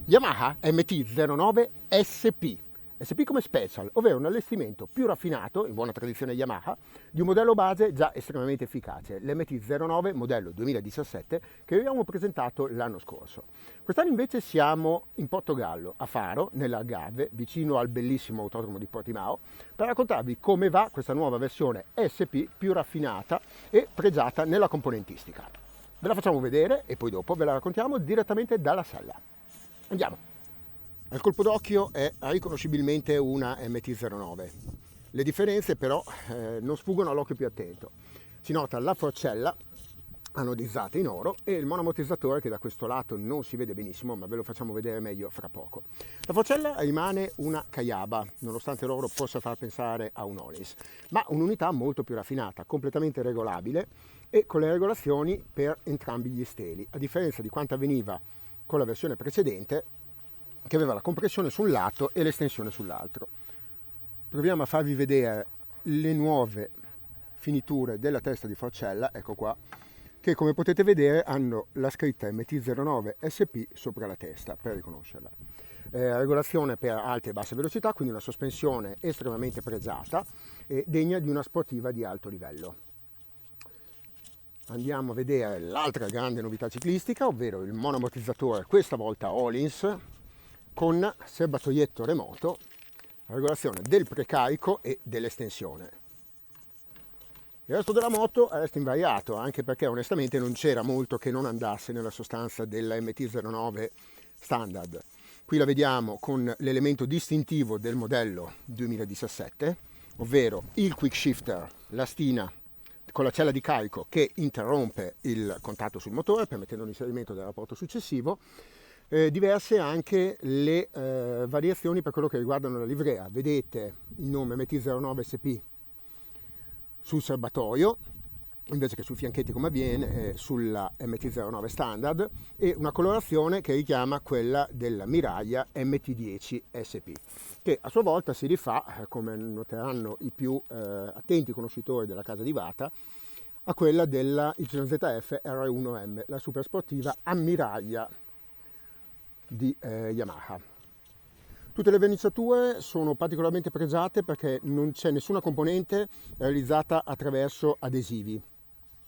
Yamaha MT-09 SP. SP come Special, ovvero un allestimento più raffinato, in buona tradizione Yamaha, di un modello base già estremamente efficace, l'MT-09 modello 2017 che abbiamo presentato l'anno scorso. Quest'anno invece siamo in Portogallo, a Faro, nell'Algarve, vicino al bellissimo autodromo di Portimao, per raccontarvi come va questa nuova versione SP più raffinata e pregiata nella componentistica. Ve la facciamo vedere e poi dopo ve la raccontiamo direttamente dalla sella. Andiamo! Al colpo d'occhio è riconoscibilmente una MT-09. Le differenze però non sfuggono all'occhio più attento. Si nota la forcella anodizzata in oro e il monoammortizzatore che da questo lato non si vede benissimo, ma ve lo facciamo vedere meglio fra poco. La forcella rimane una Kayaba, nonostante l'oro possa far pensare a un Olis, ma un'unità molto più raffinata, completamente regolabile e con le regolazioni per entrambi gli steli, a differenza di quanto avveniva con la versione precedente, che aveva la compressione sul lato e l'estensione sull'altro. Proviamo a farvi vedere le nuove finiture della testa di forcella, ecco qua, che come potete vedere hanno la scritta MT-09 SP sopra la testa per riconoscerla. Regolazione per alte e basse velocità, quindi una sospensione estremamente pregiata e degna di una sportiva di alto livello. Andiamo a vedere l'altra grande novità ciclistica, ovvero il monoammortizzatore, questa volta Öhlins, con serbatoietto remoto, regolazione del precarico e dell'estensione. Il resto della moto resta invariato, anche perché onestamente non c'era molto che non andasse nella sostanza della MT-09 standard. Qui la vediamo con l'elemento distintivo del modello 2017, ovvero il quick shifter, la stina con la cella di carico che interrompe il contatto sul motore, permettendo l'inserimento del rapporto successivo. Diverse anche le variazioni per quello che riguardano la livrea. Vedete il nome MT-09 SP sul serbatoio invece che sui fianchetti come avviene sulla MT-09 standard, e una colorazione che richiama quella della Miraglia MT-10 SP, che a sua volta si rifà, come noteranno i più attenti conoscitori della casa di Vata, a quella della YZF R1M, la super sportiva ammiraglia di Yamaha. Tutte le verniciature sono particolarmente pregiate perché non c'è nessuna componente realizzata attraverso adesivi.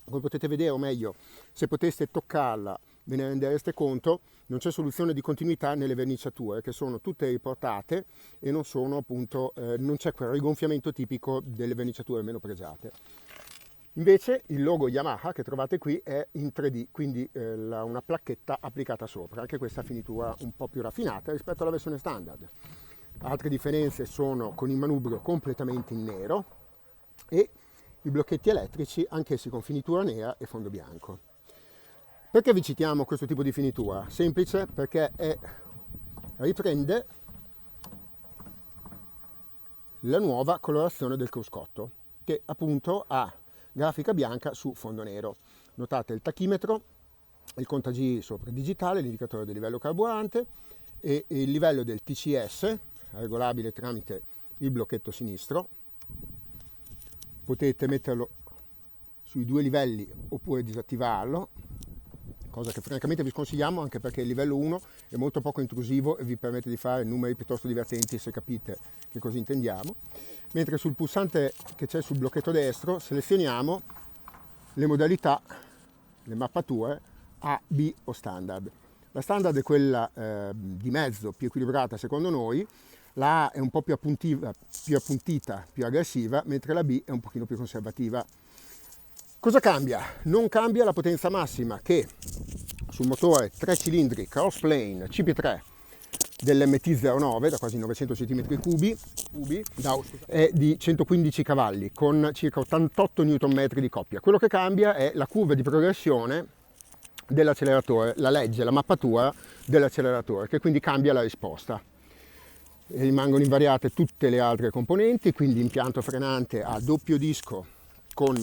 Come potete vedere, o meglio, se poteste toccarla ve ne rendereste conto, non c'è soluzione di continuità nelle verniciature, che sono tutte riportate e non sono appunto, non c'è quel rigonfiamento tipico delle verniciature meno pregiate. Invece il logo Yamaha che trovate qui è in 3D, quindi una placchetta applicata sopra, anche questa finitura un po' più raffinata rispetto alla versione standard. Altre differenze sono con il manubrio completamente in nero e i blocchetti elettrici anch'essi con finitura nera e fondo bianco. Perché vi citiamo questo tipo di finitura? Semplice, perché riprende la nuova colorazione del cruscotto, che appunto ha grafica bianca su fondo nero. Notate il tachimetro, il contagiri sopra digitale, l'indicatore del livello carburante e il livello del TCS, regolabile tramite il blocchetto sinistro. Potete metterlo sui due livelli oppure disattivarlo, cosa che francamente vi sconsigliamo, anche perché il livello 1 è molto poco intrusivo e vi permette di fare numeri piuttosto divertenti, se capite che cosa intendiamo. Mentre sul pulsante che c'è sul blocchetto destro selezioniamo le modalità, le mappature A, B o standard. La standard è quella di mezzo, più equilibrata secondo noi, la A è un po' più appuntita, più aggressiva, mentre la B è un pochino più conservativa. Cosa cambia? Non cambia la potenza massima, che sul motore 3 cilindri crossplane CP3 dell'MT-09 da quasi 900 cm3 è di 115 cavalli con circa 88 Nm di coppia. Quello che cambia è la curva di progressione dell'acceleratore, la legge, la mappatura dell'acceleratore, che quindi cambia la risposta. Rimangono invariate tutte le altre componenti, quindi impianto frenante a doppio disco con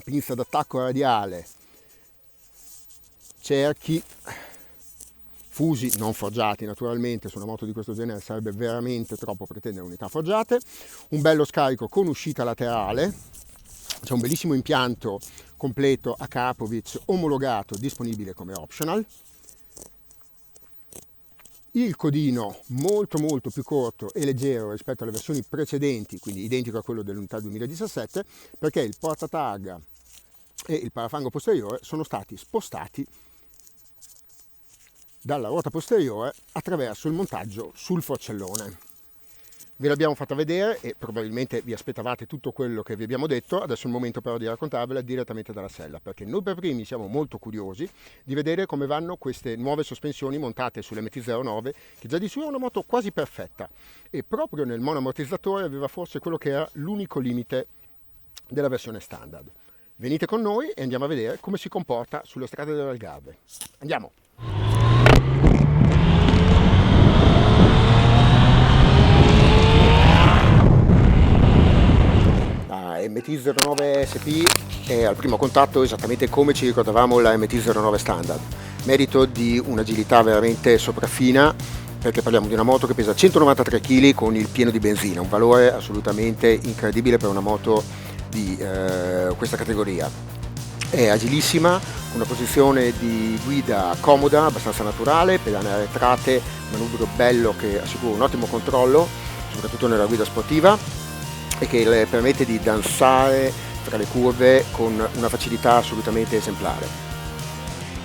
pinza d'attacco radiale, cerchi fusi non forgiati naturalmente. Su una moto di questo genere sarebbe veramente troppo pretendere unità forgiate, un bello scarico con uscita laterale, c'è un bellissimo impianto completo a Karpovic omologato disponibile come optional. il codino molto più corto e leggero rispetto alle versioni precedenti, quindi identico a quello dell'unità 2017, perché il portatarga e il parafango posteriore sono stati spostati dalla ruota posteriore attraverso il montaggio sul forcellone. Ve l'abbiamo fatta vedere e probabilmente vi aspettavate tutto quello che vi abbiamo detto. Adesso è il momento però di raccontarvela direttamente dalla sella, perché noi per primi siamo molto curiosi di vedere come vanno queste nuove sospensioni montate sull'MT-09, che già di su è una moto quasi perfetta, e proprio nel monoammortizzatore aveva forse quello che era l'unico limite della versione standard. Venite con noi e andiamo a vedere come si comporta sulle strade dell'Algarve. Andiamo! MT-09 SP è al primo contatto esattamente come ci ricordavamo la MT-09 standard, merito di un'agilità veramente sopraffina, perché parliamo di una moto che pesa 193 kg con il pieno di benzina, un valore assolutamente incredibile per una moto di questa categoria. È agilissima, una posizione di guida comoda, abbastanza naturale, pedane arretrate, manubrio bello che assicura un ottimo controllo, soprattutto nella guida sportiva, e che le permette di danzare tra le curve con una facilità assolutamente esemplare.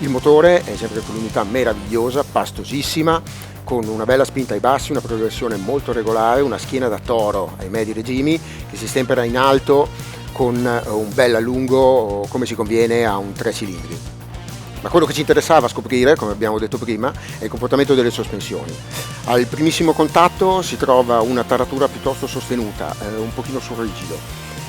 Il motore è sempre quell'unità meravigliosa, pastosissima, con una bella spinta ai bassi, una progressione molto regolare, una schiena da toro ai medi regimi che si stempera in alto con un bel allungo come si conviene a un 3 cilindri. Ma quello che ci interessava scoprire, come abbiamo detto prima, è il comportamento delle sospensioni. Al primissimo contatto si trova una taratura piuttosto sostenuta, un pochino sul rigido,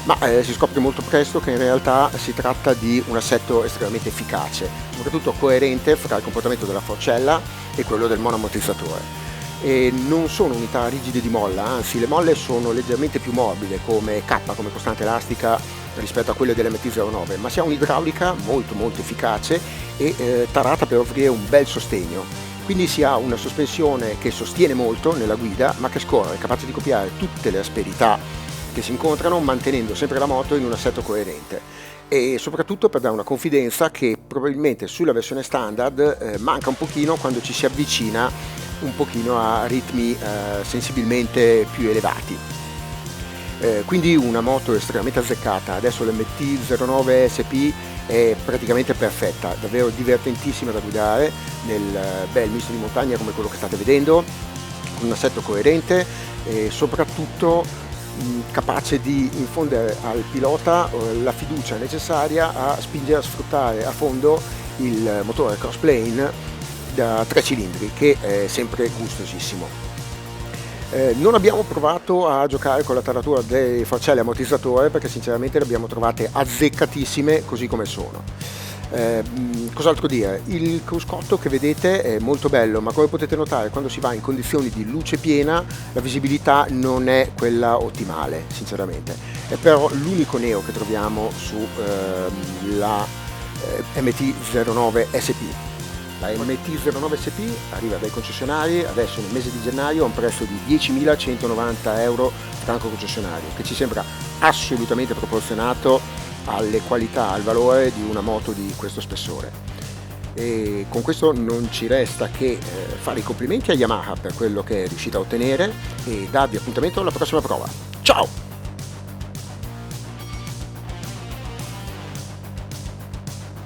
ma si scopre molto presto che in realtà si tratta di un assetto estremamente efficace, soprattutto coerente fra il comportamento della forcella e quello del monoammortizzatore. E non sono unità rigide di molla, anzi le molle sono leggermente più morbide come K, come costante elastica rispetto a quelle dell'MT-09, ma si ha un'idraulica molto efficace e tarata per offrire un bel sostegno. Quindi si ha una sospensione che sostiene molto nella guida, ma che scorre, capace di copiare tutte le asperità che si incontrano, mantenendo sempre la moto in un assetto coerente, e soprattutto per dare una confidenza che probabilmente sulla versione standard manca un pochino quando ci si avvicina un pochino a ritmi sensibilmente più elevati. Quindi una moto estremamente azzeccata. Adesso l'MT-09 SP è praticamente perfetta, davvero divertentissima da guidare nel bel misto di montagna come quello che state vedendo, con un assetto coerente e soprattutto capace di infondere al pilota la fiducia necessaria a spingere a sfruttare a fondo il motore crossplane da 3 cilindri, che è sempre gustosissimo. Non abbiamo provato a giocare con la taratura dei forcelli ammortizzatore perché sinceramente le abbiamo trovate azzeccatissime così come sono. Cos'altro dire? Il cruscotto che vedete è molto bello, ma come potete notare quando si va in condizioni di luce piena la visibilità non è quella ottimale, sinceramente. È però l'unico neo che troviamo su la MT-09 SP. La MT-09 SP arriva dai concessionari adesso nel mese di gennaio a un prezzo di 10.190 euro franco concessionario, che ci sembra assolutamente proporzionato alle qualità, al valore di una moto di questo spessore. E con questo non ci resta che fare i complimenti a Yamaha per quello che è riuscita a ottenere e darvi appuntamento alla prossima prova. Ciao!